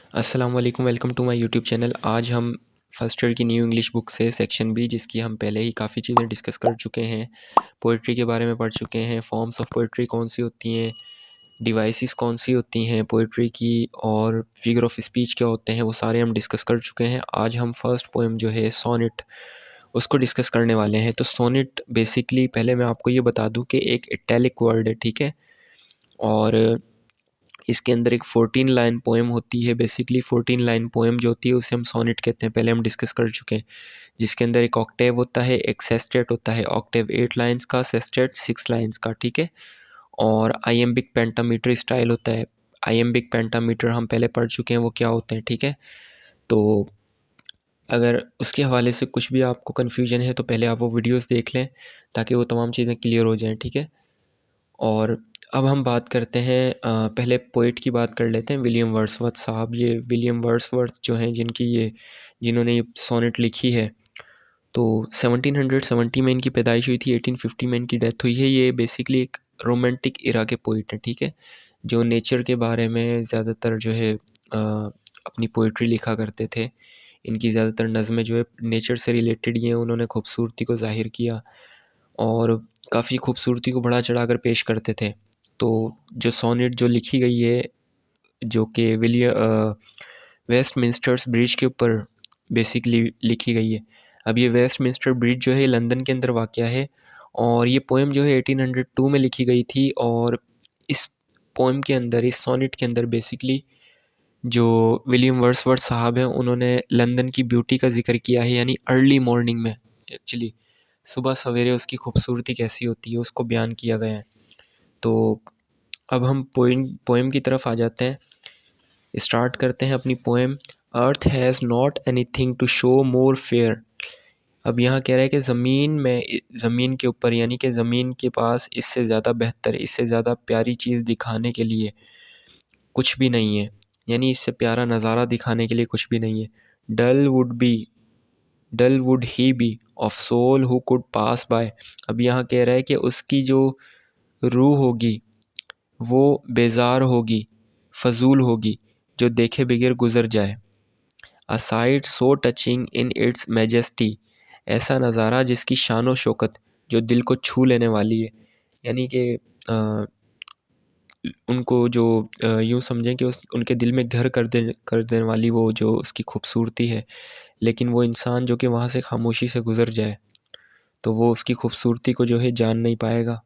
अस्सलाम वालेकुम, welcome to my YouTube channel. आज हम फर्स्ट ईयर की न्यू इंग्लिश बुक से सेक्शन बी, जिसकी हम पहले ही काफ़ी चीज़ें डिस्कस कर चुके हैं, पोइट्री के बारे में पढ़ चुके हैं, फॉर्म्स ऑफ पोइट्री कौन सी होती हैं, डिवाइसेस कौन सी होती हैं पोइट्री की, और फिगर ऑफ स्पीच क्या होते हैं, वो सारे हम डिस्कस कर चुके हैं। आज हम फर्स्ट पोएम जो है सोनेट, उसको डिस्कस करने वाले हैं। तो सोनेट बेसिकली, पहले मैं आपको ये बता दूँ कि एक इटैलिक वर्ड है, ठीक है, और इसके अंदर एक 14 लाइन पोएम होती है। बेसिकली 14 लाइन पोएम जो होती है उसे हम सोनेट कहते हैं, पहले हम डिस्कस कर चुके हैं। जिसके अंदर एक ऑक्टेव होता है, एक सेस्टेट होता है। ऑक्टेव 8 लाइन्स का, सेस्टेट 6 लाइन्स का, ठीक है। और आइएम्बिक पेंटामीटर स्टाइल होता है। आइएम्बिक पेंटामीटर हम पहले पढ़ चुके हैं, वो क्या होते हैं, ठीक है। तो अगर उसके हवाले से कुछ भी आपको कन्फ्यूजन है तो पहले आप वो वीडियोस देख लें, ताकि वो तमाम चीज़ें क्लियर हो जाएं, ठीक है। और अब हम बात करते हैं, पहले पोइट की बात कर लेते हैं, विलियम वर्ड्सवर्थ साहब। ये विलियम वर्ड्सवर्थ जो हैं, जिन्होंने ये सोनेट लिखी है, तो 1770 में इनकी पैदाइश हुई थी, 1850 में इनकी डेथ हुई है। ये बेसिकली एक रोमांटिक इरा के पोइट हैं, ठीक है, जो नेचर के बारे में ज़्यादातर जो है अपनी पोइट्री लिखा करते थे। इनकी ज़्यादातर नज़में जो है नेचर से रिलेटेड ही हैं। उन्होंने खूबसूरती को ज़ाहिर किया और काफ़ी खूबसूरती को बढ़ा चढ़ा कर पेश करते थे। तो जो सोनेट जो लिखी गई है, जो कि वेस्टमिंस्टर्स ब्रिज के ऊपर बेसिकली लिखी गई है। अब ये वेस्टमिंस्टर ब्रिज जो है लंदन के अंदर वाक़या है, और ये पोएम जो है 1802 में लिखी गई थी। और इस पोएम के अंदर, इस सोनेट के अंदर बेसिकली जो विलियम वर्ड्सवर्थ साहब हैं, उन्होंने लंदन की ब्यूटी का ज़िक्र किया है, यानी अर्ली मॉर्निंग में, एक्चुअली सुबह सवेरे उसकी खूबसूरती कैसी होती है उसको बयान किया गया है। तो अब हम पोएम की तरफ आ जाते हैं, स्टार्ट करते हैं अपनी poem. Earth has not anything to show more fair. अब यहाँ कह रहा है कि ज़मीन के ऊपर, यानी कि ज़मीन के पास इससे ज़्यादा बेहतर, इससे ज़्यादा प्यारी चीज़ दिखाने के लिए कुछ भी नहीं है, यानी इससे प्यारा नज़ारा दिखाने के लिए कुछ भी नहीं है। Dull would he be of soul who could pass by. अब यहाँ कह रहा है कि उसकी जो रूह होगी वो बेजार होगी, फजूल होगी, जो देखे बगैर गुजर जाए। A sight so touching in its majesty. ऐसा नज़ारा जिसकी शान व शौकत जो दिल को छू लेने वाली है। यानी कि उनको जो यूँ समझें कि उनके दिल में घर कर देने वाली वो जो उसकी खूबसूरती है। लेकिन वो इंसान जो कि वहाँ से खामोशी से गुज़र जाए, तो वो उसकी खूबसूरती को जो है जान नहीं पाएगा।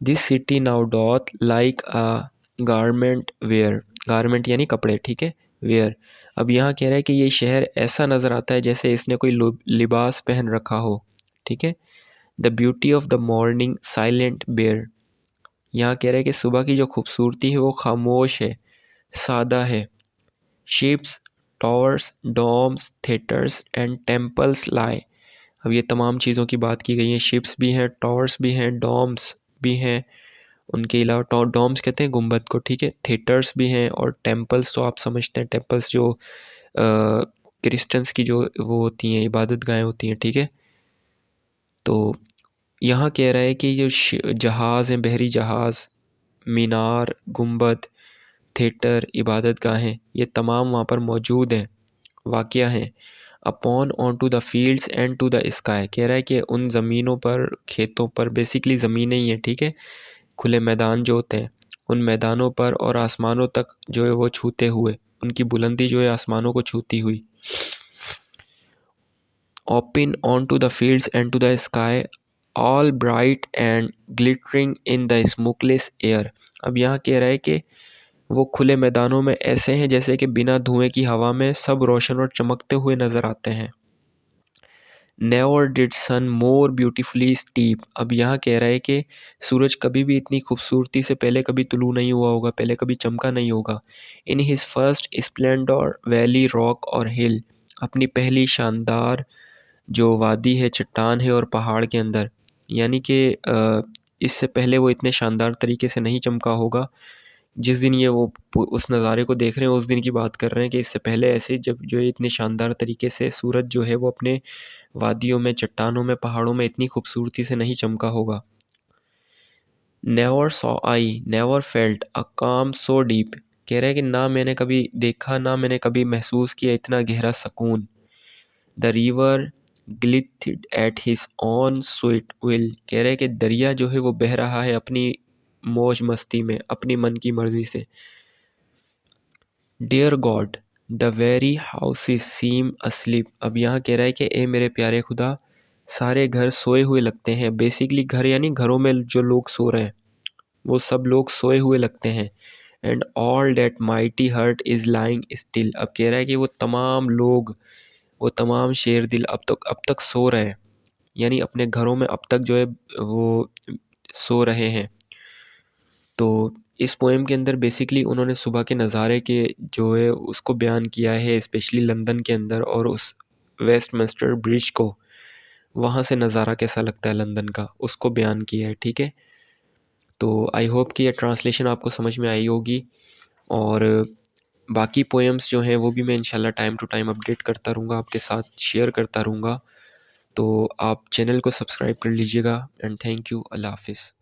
This city now doth like a garment wear. Garment यानी कपड़े, ठीक है, वेयर। अब यहाँ कह रहा है कि ये शहर ऐसा नज़र आता है जैसे इसने कोई लिबास पहन रखा हो, ठीक है। The beauty of the morning silent bare. यहाँ कह रहा है कि सुबह की जो खूबसूरती है वो खामोश है, सादा है। Ships, towers, domes, theatres and temples lie. अब ये तमाम चीज़ों की बात की गई है। शिप्स भी हैं, टावर्स भी हैं, डोम्स भी हैं। उनके अलावा डोम्स कहते हैं गुंबद को, ठीक है। थिएटर्स भी हैं, और टेम्पल्स तो आप समझते हैं, टेम्पल्स जो क्रिश्चियंस की जो वो होती हैं, इबादत गाहें होती हैं, ठीक है। तो यहाँ कह रहा है कि जो जहाज़ हैं, बहरी जहाज़, मीनार, गुंबद, थिएटर, इबादत गाहें, ये तमाम वहाँ पर मौजूद हैं, वाक़या हैं। Upon on to the fields and to the sky. कह रहा है कि उन ज़मीनों पर, खेतों पर, बेसिकली ज़मीनें ही हैं, ठीक है, खुले मैदान जो होते हैं, उन मैदानों पर और आसमानों तक जो है वो छूते हुए, उनकी बुलंदी जो है आसमानों को छूती हुई। Open on to the fields and to the sky all bright and glittering in the smokeless air. अब यहाँ कह रहा है कि वो खुले मैदानों में ऐसे हैं जैसे कि बिना धुएं की हवा में सब रोशन और चमकते हुए नज़र आते हैं। Never did sun more beautifully steep. अब यहाँ कह रहा है कि सूरज कभी भी इतनी खूबसूरती से पहले कभी तुलू नहीं हुआ होगा, पहले कभी चमका नहीं होगा। In his first Splendor valley, rock और हिल। अपनी पहली शानदार जो वादी है, चट्टान है और पहाड़ के अंदर, यानी कि इससे पहले वो इतने शानदार तरीके से नहीं चमका होगा। जिस दिन ये वो उस नज़ारे को देख रहे हैं, उस दिन की बात कर रहे हैं कि इससे पहले ऐसे जब जो है इतने शानदार तरीके से सूरज जो है वो अपने वादियों में, चट्टानों में, पहाड़ों में इतनी खूबसूरती से नहीं चमका होगा। Never saw I, never felt a काम सो डीप। कह रहा है कि ना मैंने कभी देखा, ना मैंने कभी महसूस किया इतना गहरा सुकून। The river glideth at his own sweet will, कह रहे हैं कि दरिया जो है वो बह रहा है अपनी मौज मस्ती में, अपनी मन की मर्जी से। Dear God the very houses seem asleep, अब यहाँ कह रहा है कि ए मेरे प्यारे खुदा, सारे घर सोए हुए लगते हैं। बेसिकली घर यानी घरों में जो लोग सो रहे हैं वो सब लोग सोए हुए लगते हैं। And all that mighty heart is lying still, अब कह रहा है कि वो तमाम लोग, वो तमाम शेर दिल अब तक सो रहे हैं, यानी अपने घरों में अब तक जो है वो सो रहे हैं। तो इस पोएम के अंदर बेसिकली उन्होंने सुबह के नज़ारे के जो है उसको बयान किया है, स्पेशली लंदन के अंदर, और उस वेस्टमिंस्टर ब्रिज को, वहाँ से नज़ारा कैसा लगता है लंदन का, उसको बयान किया है। ठीक है, तो आई होप कि ये ट्रांसलेशन आपको समझ में आई होगी, और बाकी पोएम्स जो हैं वो भी मैं इंशाल्लाह टाइम टू टाइम अपडेट करता रहूँगा, आपके साथ शेयर करता रहूँगा। तो आप चैनल को सब्सक्राइब कर लीजिएगा। And thank you. अल्लाह हाफिज़।